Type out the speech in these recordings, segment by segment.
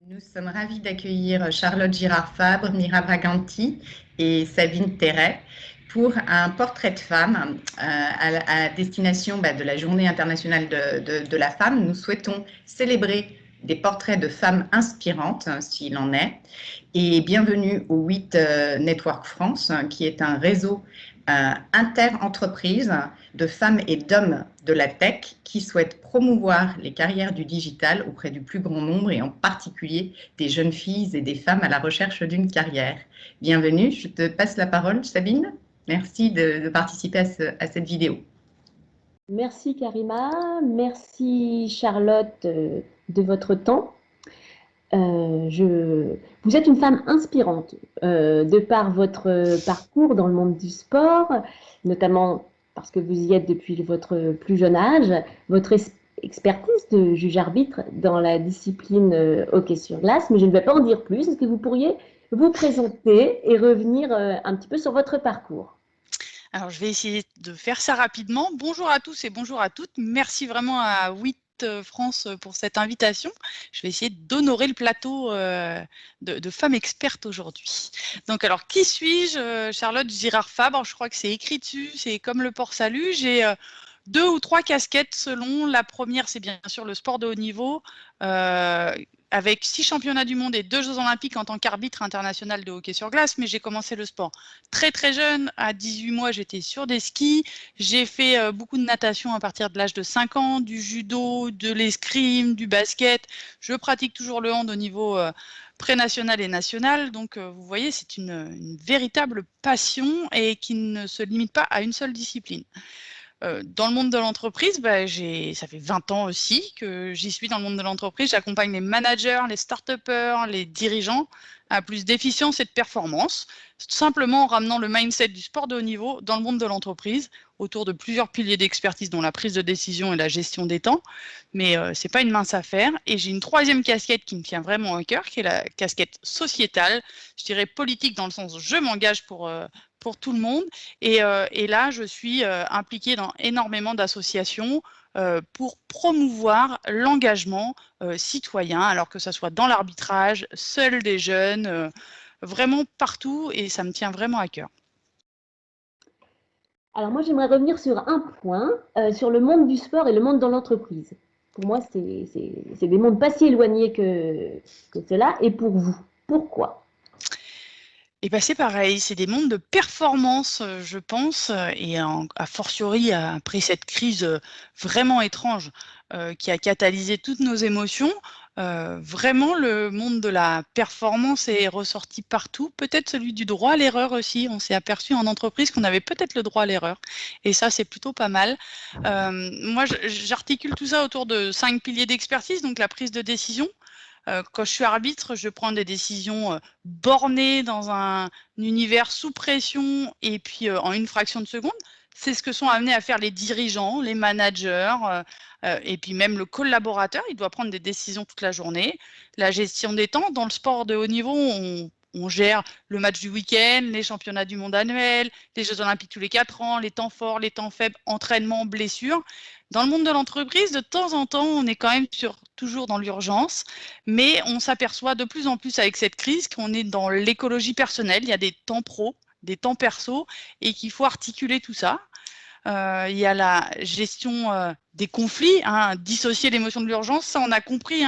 Nous sommes ravis d'accueillir Charlotte Girard-Fabre, Mira Braganti et Sabine Terret pour un portrait de femme à destination de la Journée internationale de la femme. Nous souhaitons célébrer des portraits de femmes inspirantes, s'il en est. Et bienvenue au 8 Network France, qui est un réseau inter-entreprises de femmes et d'hommes de la tech qui souhaitent promouvoir les carrières du digital auprès du plus grand nombre et en particulier des jeunes filles et des femmes à la recherche d'une carrière. Bienvenue, je te passe la parole, Sabine. Merci de participer à cette vidéo. Merci Karima, merci Charlotte de votre temps. Vous êtes une femme inspirante de par votre parcours dans le monde du sport, notamment parce que vous y êtes depuis votre plus jeune âge, votre expertise de juge-arbitre dans la discipline hockey sur glace, mais je ne vais pas en dire plus. Est-ce que vous pourriez vous présenter et revenir un petit peu sur votre parcours? Alors, je vais essayer de faire ça rapidement. Bonjour à tous et bonjour à toutes. Merci vraiment à 8 France pour cette invitation. Je vais essayer d'honorer le plateau de femmes expertes aujourd'hui. Donc, alors, qui suis-je? Charlotte Girard-Fabre, je crois que c'est écrit dessus, c'est comme le port salut. J'ai 2 ou 3 casquettes selon. La première, c'est bien sûr le sport de haut niveau, avec 6 championnats du monde et 2 Jeux olympiques en tant qu'arbitre international de hockey sur glace, mais j'ai commencé le sport très très jeune. À 18 mois, j'étais sur des skis. J'ai fait beaucoup de natation à partir de l'âge de 5 ans, du judo, de l'escrime, du basket. Je pratique toujours le hand au niveau pré-national et national. Donc, vous voyez, c'est une véritable passion et qui ne se limite pas à une seule discipline. Dans le monde de l'entreprise, ça fait 20 ans aussi que j'y suis dans le monde de l'entreprise. J'accompagne les managers, les start-upers, les dirigeants à plus d'efficience et de performance, tout simplement en ramenant le mindset du sport de haut niveau dans le monde de l'entreprise, autour de plusieurs piliers d'expertise, dont la prise de décision et la gestion des temps. Mais ce n'est pas une mince affaire. Et j'ai une troisième casquette qui me tient vraiment à cœur, qui est la casquette sociétale, je dirais politique dans le sens je m'engage pour tout le monde. Et là, je suis impliquée dans énormément d'associations pour promouvoir l'engagement citoyen, alors que ce soit dans l'arbitrage, seul des jeunes, vraiment partout, et ça me tient vraiment à cœur. Alors moi, j'aimerais revenir sur un point, sur le monde du sport et le monde dans l'entreprise. Pour moi, c'est des mondes pas si éloignés que cela. Et pour vous, pourquoi? Et c'est pareil, c'est des mondes de performance, je pense, et a fortiori après cette crise vraiment étrange qui a catalysé toutes nos émotions. Vraiment, le monde de la performance est ressorti partout. Peut-être celui du droit à l'erreur aussi. On s'est aperçu en entreprise qu'on avait peut-être le droit à l'erreur. Et ça, c'est plutôt pas mal. Moi, j'articule tout ça autour de 5 piliers d'expertise, donc la prise de décision. Quand je suis arbitre, je prends des décisions bornées dans un univers sous pression et puis en une fraction de seconde. C'est ce que sont amenés à faire les dirigeants, les managers et puis même le collaborateur. Il doit prendre des décisions toute la journée. La gestion des temps, dans le sport de haut niveau, on gère le match du week-end, les championnats du monde annuels, les Jeux olympiques tous les 4 ans, les temps forts, les temps faibles, entraînement, blessures. Dans le monde de l'entreprise, de temps en temps, on est quand même toujours dans l'urgence, mais on s'aperçoit de plus en plus avec cette crise qu'on est dans l'écologie personnelle. Il y a des temps pro, des temps perso, et qu'il faut articuler tout ça. Il y a la gestion des conflits, hein, dissocier l'émotion de l'urgence. Ça, on a compris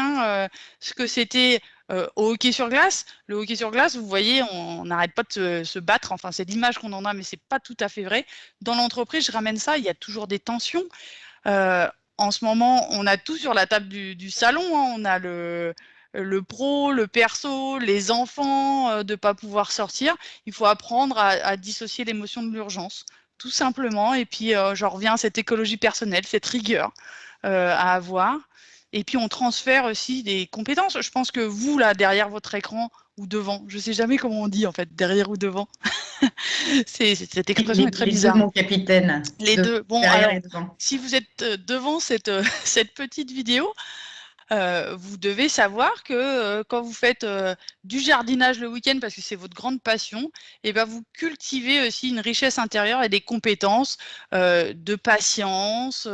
ce que c'était au hockey sur glace. Le hockey sur glace, vous voyez, on n'arrête pas de se battre. Enfin, c'est l'image qu'on en a, mais ce n'est pas tout à fait vrai. Dans l'entreprise, je ramène ça, il y a toujours des tensions. En ce moment, on a tout sur la table du salon. Hein. On a le pro, le perso, les enfants, de ne pas pouvoir sortir. Il faut apprendre à dissocier l'émotion de l'urgence, tout simplement. Et puis, j'en reviens à cette écologie personnelle, cette rigueur à avoir. Et puis, on transfère aussi des compétences. Je pense que vous, là, derrière votre écran ou devant, je ne sais jamais comment on dit, en fait, derrière ou devant. Cette expression est très bizarre. Les deux, mon capitaine. Les deux. Bon, Derrière alors, et devant. si vous êtes devant cette petite vidéo, vous devez savoir que quand vous faites du jardinage le week-end, parce que c'est votre grande passion, et ben vous cultivez aussi une richesse intérieure et des compétences de patience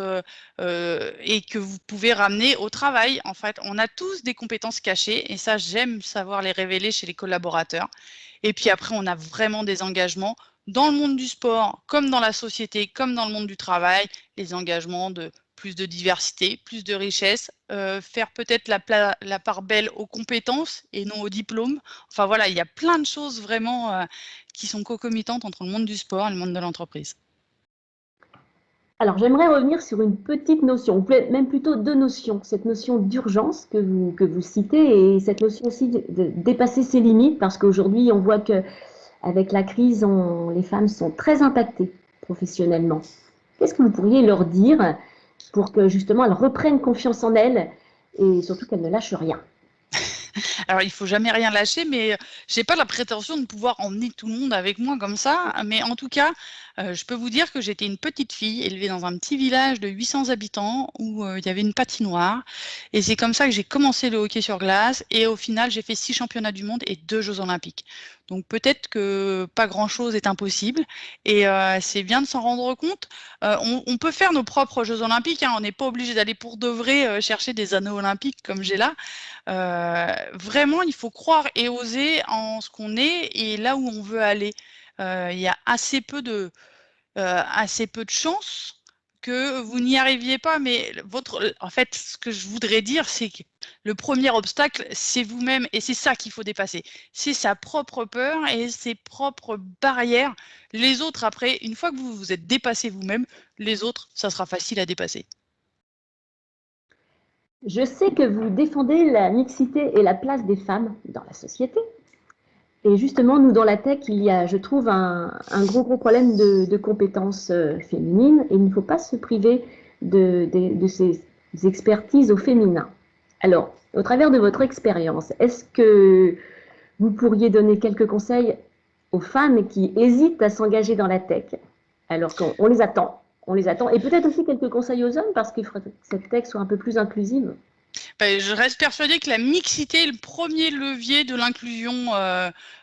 et que vous pouvez ramener au travail. En fait, on a tous des compétences cachées et ça, j'aime savoir les révéler chez les collaborateurs. Et puis après, on a vraiment des engagements dans le monde du sport, comme dans la société, comme dans le monde du travail, les engagements de plus de diversité, plus de richesse, faire peut-être la part belle aux compétences et non aux diplômes. Enfin voilà, il y a plein de choses vraiment qui sont concomitantes entre le monde du sport et le monde de l'entreprise. Alors, j'aimerais revenir sur une petite notion, ou même plutôt deux notions. Cette notion d'urgence que vous citez et cette notion aussi de dépasser ses limites, parce qu'aujourd'hui, on voit que avec la crise, les femmes sont très impactées professionnellement. Qu'est-ce que vous pourriez leur dire pour que justement elles reprennent confiance en elles et surtout qu'elles ne lâchent rien? Alors, il faut jamais rien lâcher, mais j'ai pas la prétention de pouvoir emmener tout le monde avec moi comme ça. Mais en tout cas, je peux vous dire que j'étais une petite fille élevée dans un petit village de 800 habitants où il y avait une patinoire. Et c'est comme ça que j'ai commencé le hockey sur glace. Et au final, j'ai fait 6 championnats du monde et 2 Jeux olympiques. Donc peut-être que pas grand-chose est impossible. Et c'est bien de s'en rendre compte. On peut faire nos propres Jeux olympiques, hein. On n'est pas obligé d'aller pour de vrai chercher des anneaux olympiques comme j'ai là. Vraiment, il faut croire et oser en ce qu'on est et là où on veut aller. Il y a assez peu de chances que vous n'y arriviez pas, mais en fait, ce que je voudrais dire, c'est que le premier obstacle, c'est vous-même et c'est ça qu'il faut dépasser. C'est sa propre peur et ses propres barrières. Les autres, après, une fois que vous vous êtes dépassé vous-même, les autres, ça sera facile à dépasser. Je sais que vous défendez la mixité et la place des femmes dans la société. Et justement, nous, dans la tech, il y a, je trouve, un gros problème de compétences féminines et il ne faut pas se priver de ces expertises au féminin. Alors, au travers de votre expérience, est-ce que vous pourriez donner quelques conseils aux femmes qui hésitent à s'engager dans la tech, alors qu'on les attend, et peut-être aussi quelques conseils aux hommes parce qu'il faudrait que cette tech soit un peu plus inclusive? Je reste persuadée que la mixité est le premier levier de l'inclusion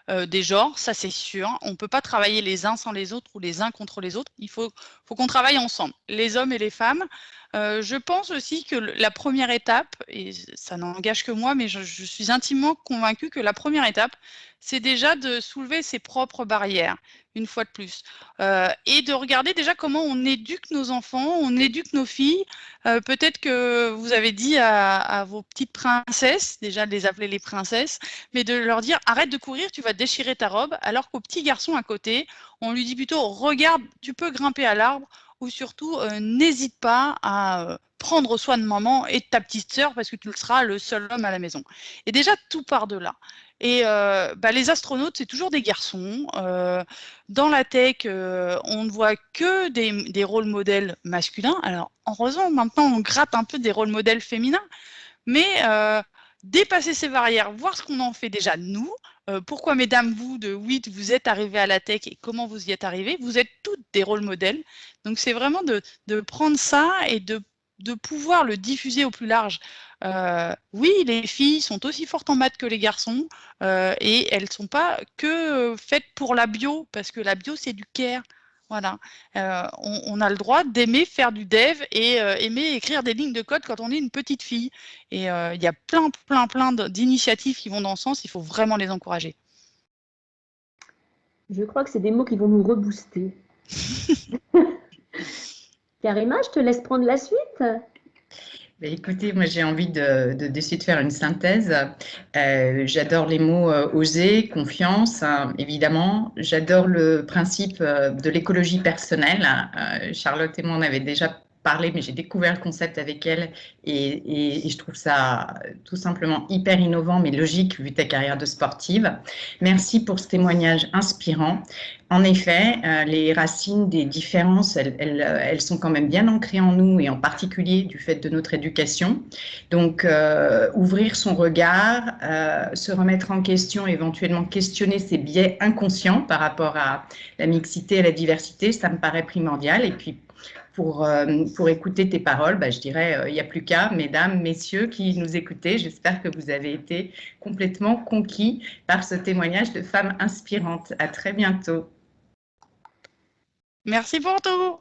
des genres, ça c'est sûr. On ne peut pas travailler les uns sans les autres ou les uns contre les autres. Il faut qu'on travaille ensemble, les hommes et les femmes. Je pense aussi que la première étape, et ça n'engage que moi, mais je suis intimement convaincue que la première étape, c'est déjà de soulever ses propres barrières, une fois de plus, et de regarder déjà comment on éduque nos enfants, on éduque nos filles. Peut-être que vous avez dit à vos petites princesses, déjà de les appeler les princesses, mais de leur dire arrête de courir, tu vas déchirer ta robe, alors qu'au petit garçon à côté, on lui dit plutôt regarde, tu peux grimper à l'arbre, ou surtout n'hésite pas à prendre soin de maman et de ta petite sœur parce que tu seras le seul homme à la maison. Et déjà, tout part de là. Et les astronautes, c'est toujours des garçons. Dans la tech, on ne voit que des rôles modèles masculins. Alors, heureusement, maintenant, on gratte un peu des rôles modèles féminins. Mais dépasser ces barrières, voir ce qu'on en fait déjà nous. Pourquoi, mesdames, vous, de 8, vous êtes arrivées à la tech et comment vous y êtes arrivées? Vous êtes toutes des rôles modèles. Donc, c'est vraiment de prendre ça et de pouvoir le diffuser au plus large. Oui, les filles sont aussi fortes en maths que les garçons et elles ne sont pas que faites pour la bio, parce que la bio, c'est du care. Voilà. On a le droit d'aimer faire du dev et aimer écrire des lignes de code quand on est une petite fille. Et il y a plein d'initiatives qui vont dans ce sens. Il faut vraiment les encourager. Je crois que c'est des mots qui vont nous rebooster. Karima, je te laisse prendre la suite. Écoutez, moi j'ai envie d'essayer de faire une synthèse. J'adore les mots oser, confiance, hein, évidemment. J'adore le principe de l'écologie personnelle. Charlotte et moi, on avait déjà parlé, mais j'ai découvert le concept avec elle et je trouve ça tout simplement hyper innovant, mais logique vu ta carrière de sportive. Merci pour ce témoignage inspirant. En effet, les racines des différences, elles sont quand même bien ancrées en nous et en particulier du fait de notre éducation. Donc, ouvrir son regard, se remettre en question, éventuellement questionner ses biais inconscients par rapport à la mixité et la diversité, ça me paraît primordial. Et puis, pour écouter tes paroles. Je dirais, il n'y a plus qu'à, mesdames, messieurs qui nous écoutez. J'espère que vous avez été complètement conquis par ce témoignage de femmes inspirantes. À très bientôt. Merci pour tout.